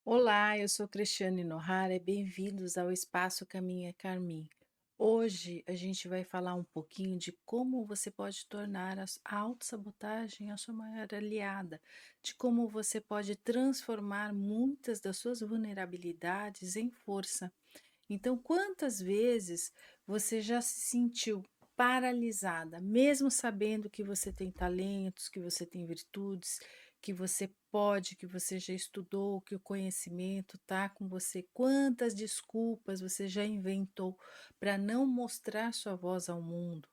Olá, eu sou Cristiane Nohara e bem-vindos ao Espaço Caminha Carmim. Hoje a gente vai falar um pouquinho de como você pode tornar a autossabotagem a sua maior aliada, de como você pode transformar muitas das suas vulnerabilidades em força. Então, quantas vezes você já se sentiu paralisada, mesmo sabendo que você tem talentos, que você tem virtudes, que você pode, que você já estudou, que o conhecimento está com você? Quantas desculpas você já inventou para não mostrar sua voz ao mundo?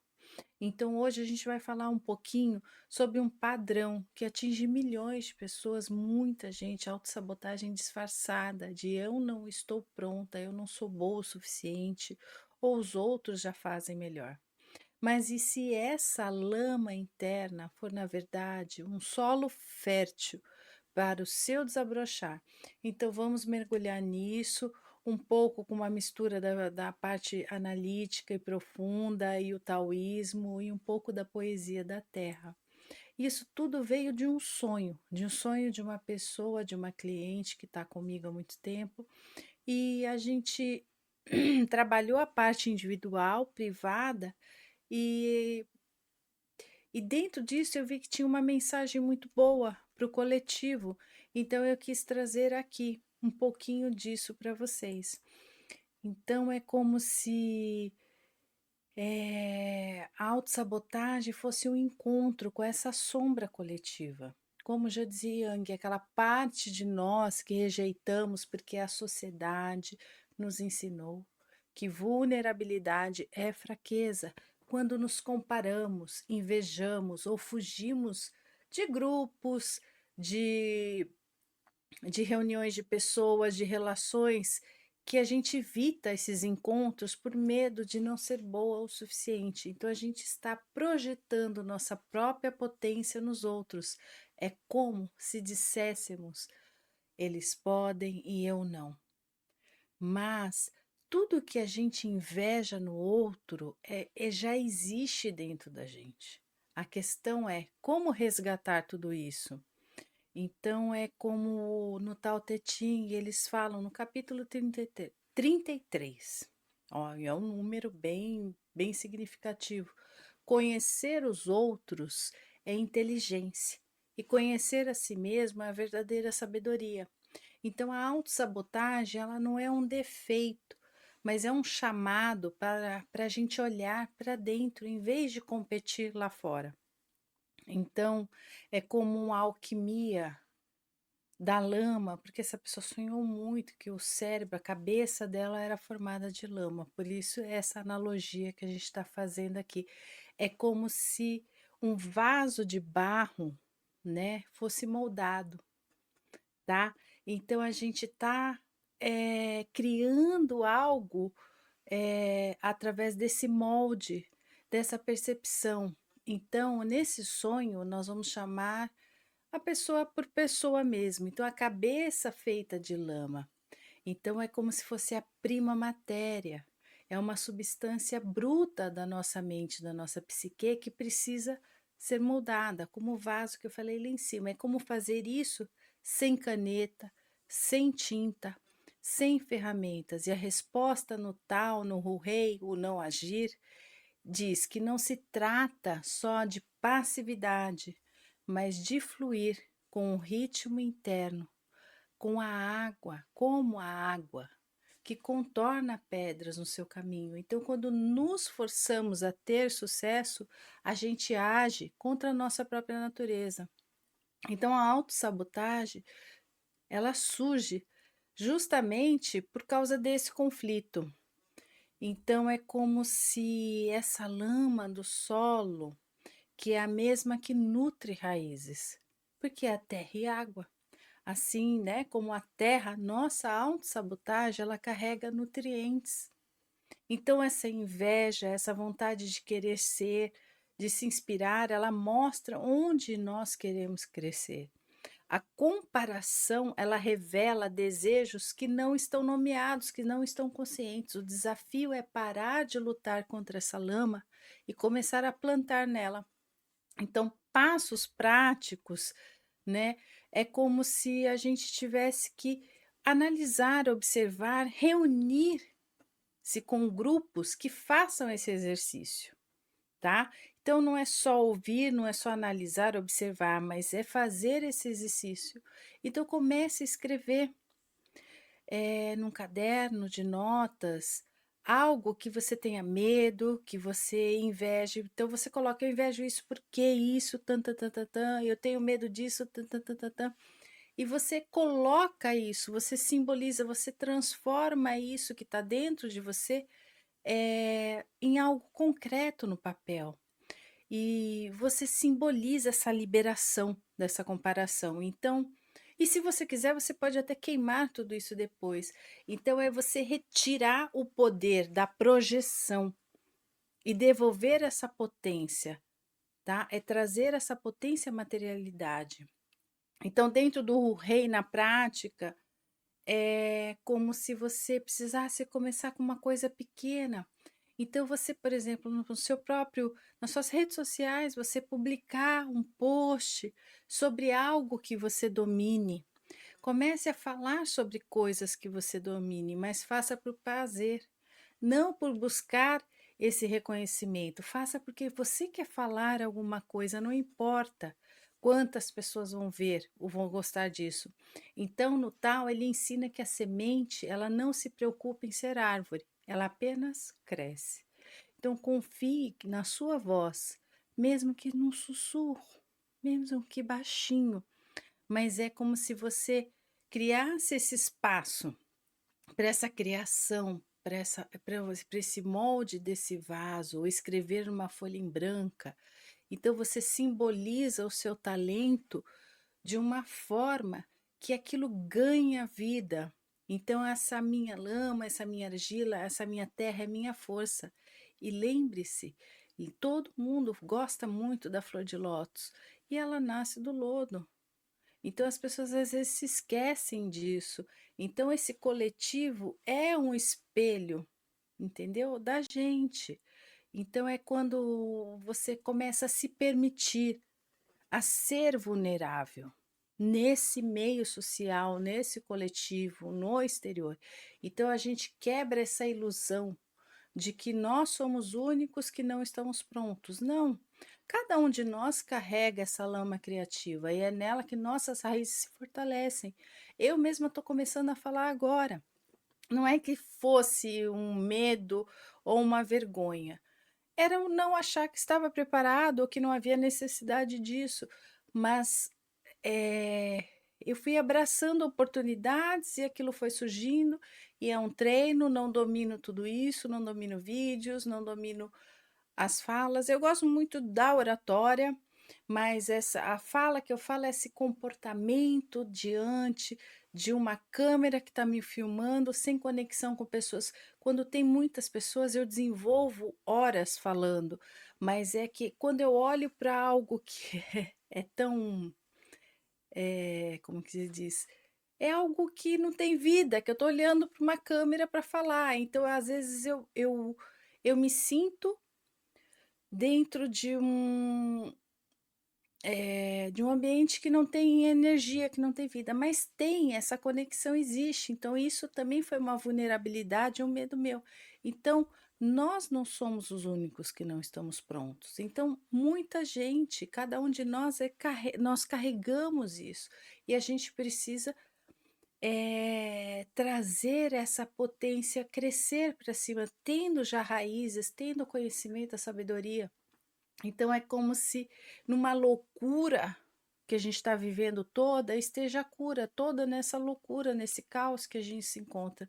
Então, hoje a gente vai falar um pouquinho sobre um padrão que atinge milhões de pessoas, muita gente, autossabotagem disfarçada, de eu não estou pronta, eu não sou boa o suficiente, ou os outros já fazem melhor. Mas e se essa lama interna for, na verdade, um solo fértil para o seu desabrochar? Então, vamos mergulhar nisso um pouco com uma mistura da parte analítica e profunda e o taoísmo e um pouco da poesia da terra. Isso tudo veio de um sonho de uma pessoa, de uma cliente que está comigo há muito tempo, e a gente trabalhou a parte individual, privada, e e dentro disso eu vi que tinha uma mensagem muito boa para o coletivo, então eu quis trazer aqui um pouquinho disso para vocês. Então é como se a autossabotagem fosse um encontro com essa sombra coletiva. Como já dizia Yang, aquela parte de nós que rejeitamos porque a sociedade nos ensinou que vulnerabilidade é fraqueza quando nos comparamos, invejamos ou fugimos de grupos, de de reuniões de pessoas, de relações, que a gente evita esses encontros por medo de não ser boa o suficiente. Então a gente está projetando nossa própria potência nos outros. É como se disséssemos: eles podem e eu não. Mas tudo que a gente inveja no outro já existe dentro da gente. A questão é como resgatar tudo isso. Então é como no Tao Te Ching, eles falam no capítulo 33. Ó, é um número bem significativo. Conhecer os outros é inteligência e conhecer a si mesmo é a verdadeira sabedoria. Então a autossabotagem, ela não é um defeito, mas é um chamado para a gente olhar para dentro em vez de competir lá fora. Então, é como uma alquimia da lama, porque essa pessoa sonhou muito que o cérebro, a cabeça dela era formada de lama, por isso essa analogia que a gente está fazendo aqui. É como se um vaso de barro, né, fosse moldado, tá? Então a gente está criando algo através desse molde, dessa percepção. Então, nesse sonho, nós vamos chamar a pessoa por pessoa mesmo, então a cabeça feita de lama. Então é como se fosse a prima matéria, é uma substância bruta da nossa mente, da nossa psique que precisa ser moldada, como o vaso que eu falei lá em cima. É como fazer isso sem caneta, sem tinta, sem ferramentas. E a resposta no tal, no rei, o não agir, diz que não se trata só de passividade, mas de fluir com o ritmo interno, com a água, como a água, que contorna pedras no seu caminho. Então, quando nos forçamos a ter sucesso, a gente age contra a nossa própria natureza. Então, a autossabotagem, ela surge justamente por causa desse conflito. Então, é como se essa lama do solo, que é a mesma que nutre raízes, porque é terra e água. Assim, né, como a terra, nossa autossabotagem, ela carrega nutrientes. Então essa inveja, essa vontade de querer ser, de se inspirar, ela mostra onde nós queremos crescer. A comparação, ela revela desejos que não estão nomeados, que não estão conscientes. O desafio é parar de lutar contra essa lama e começar a plantar nela. Então, passos práticos, né, é como se a gente tivesse que analisar, observar, reunir-se com grupos que façam esse exercício, tá? Então não é só ouvir, não é só analisar, observar, mas é fazer esse exercício. Então comece a escrever, num caderno de notas, algo que você tenha medo, que você inveje. Então você coloca: "Eu invejo isso, porque isso, tã-tã-tã-tã-tã, eu tenho medo disso, tã-tã-tã-tã-tã". E você coloca isso, você simboliza, você transforma isso que está dentro de você, em algo concreto no papel. E você simboliza essa liberação dessa comparação. Então, e se você quiser, você pode até queimar tudo isso depois. Então, é você retirar o poder da projeção e devolver essa potência, tá? É trazer essa potência à materialidade. Então, dentro do rei na prática, é como se você precisasse começar com uma coisa pequena. Então você, por exemplo, no seu próprio nas suas redes sociais, você publicar um post sobre algo que você domine. Comece a falar sobre coisas que você domine, mas faça por prazer, não por buscar esse reconhecimento. Faça porque você quer falar alguma coisa, não importa quantas pessoas vão ver ou vão gostar disso. Então, no tal, ele ensina que a semente, ela não se preocupa em ser árvore, ela apenas cresce. Então, confie na sua voz, mesmo que num sussurro, mesmo que baixinho, mas é como se você criasse esse espaço para essa criação, para esse molde desse vaso, ou escrever numa folha em branca. Então você simboliza o seu talento de uma forma que aquilo ganha vida. Então essa minha lama, essa minha argila, essa minha terra é minha força. E lembre-se, e todo mundo gosta muito da flor de lótus, e ela nasce do lodo. Então as pessoas às vezes se esquecem disso. Então esse coletivo é um espelho, entendeu? Da gente. Então é quando você começa a se permitir a ser vulnerável nesse meio social, nesse coletivo, no exterior. Então a gente quebra essa ilusão de que nós somos únicos que não estamos prontos. Não, cada um de nós carrega essa lama criativa e é nela que nossas raízes se fortalecem. Eu mesma estou começando a falar agora. Não é que fosse um medo ou uma vergonha, era o não achar que estava preparado ou que não havia necessidade disso, mas eh, eu fui abraçando oportunidades e aquilo foi surgindo, e é um treino, não domino tudo isso, não domino vídeos, não domino as falas. Eu gosto muito da oratória, mas essa a fala que eu falo é esse comportamento diante de uma câmera que está me filmando, sem conexão com pessoas. Quando tem muitas pessoas, eu desenvolvo horas falando, mas é que quando eu olho para algo que é tão, como que se diz? É algo que não tem vida, que eu estou olhando para uma câmera para falar, então às vezes eu me sinto dentro de um ambiente que não tem energia, que não tem vida, mas tem, essa conexão existe, então isso também foi uma vulnerabilidade, um medo meu. Então, nós não somos os únicos que não estamos prontos. Então, muita gente, cada um de nós nós carregamos isso e a gente precisa trazer essa potência, crescer para cima, tendo já raízes, tendo conhecimento, a sabedoria. Então é como se numa loucura que a gente está vivendo toda, esteja a cura toda nessa loucura, nesse caos que a gente se encontra.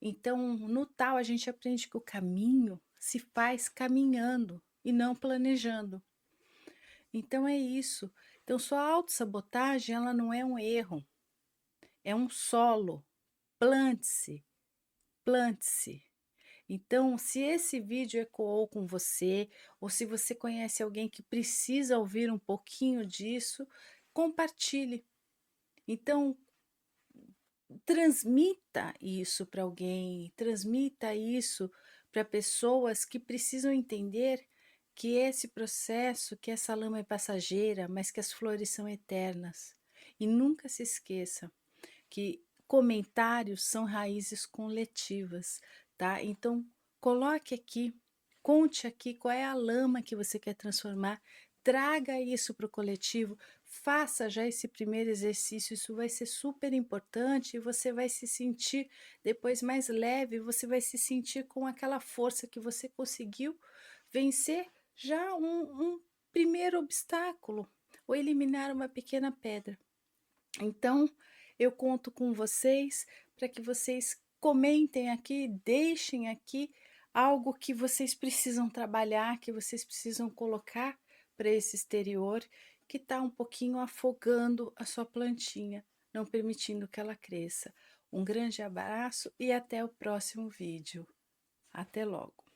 Então, no tal, a gente aprende que o caminho se faz caminhando e não planejando. Então é isso. Então, sua autossabotagem, ela não é um erro, é um solo. Plante-se, plante-se. Então, se esse vídeo ecoou com você, ou se você conhece alguém que precisa ouvir um pouquinho disso, compartilhe. Então, transmita isso para alguém, transmita isso para pessoas que precisam entender que esse processo, que essa lama é passageira, mas que as flores são eternas. E nunca se esqueça que comentários são raízes coletivas, tá? Então, coloque aqui, conte aqui qual é a lama que você quer transformar, traga isso para o coletivo, faça já esse primeiro exercício, isso vai ser super importante e você vai se sentir depois mais leve, você vai se sentir com aquela força que você conseguiu vencer já um primeiro obstáculo ou eliminar uma pequena pedra. Então, eu conto com vocês para que vocês comentem aqui, deixem aqui algo que vocês precisam trabalhar, que vocês precisam colocar para esse exterior, que está um pouquinho afogando a sua plantinha, não permitindo que ela cresça. Um grande abraço e até o próximo vídeo. Até logo!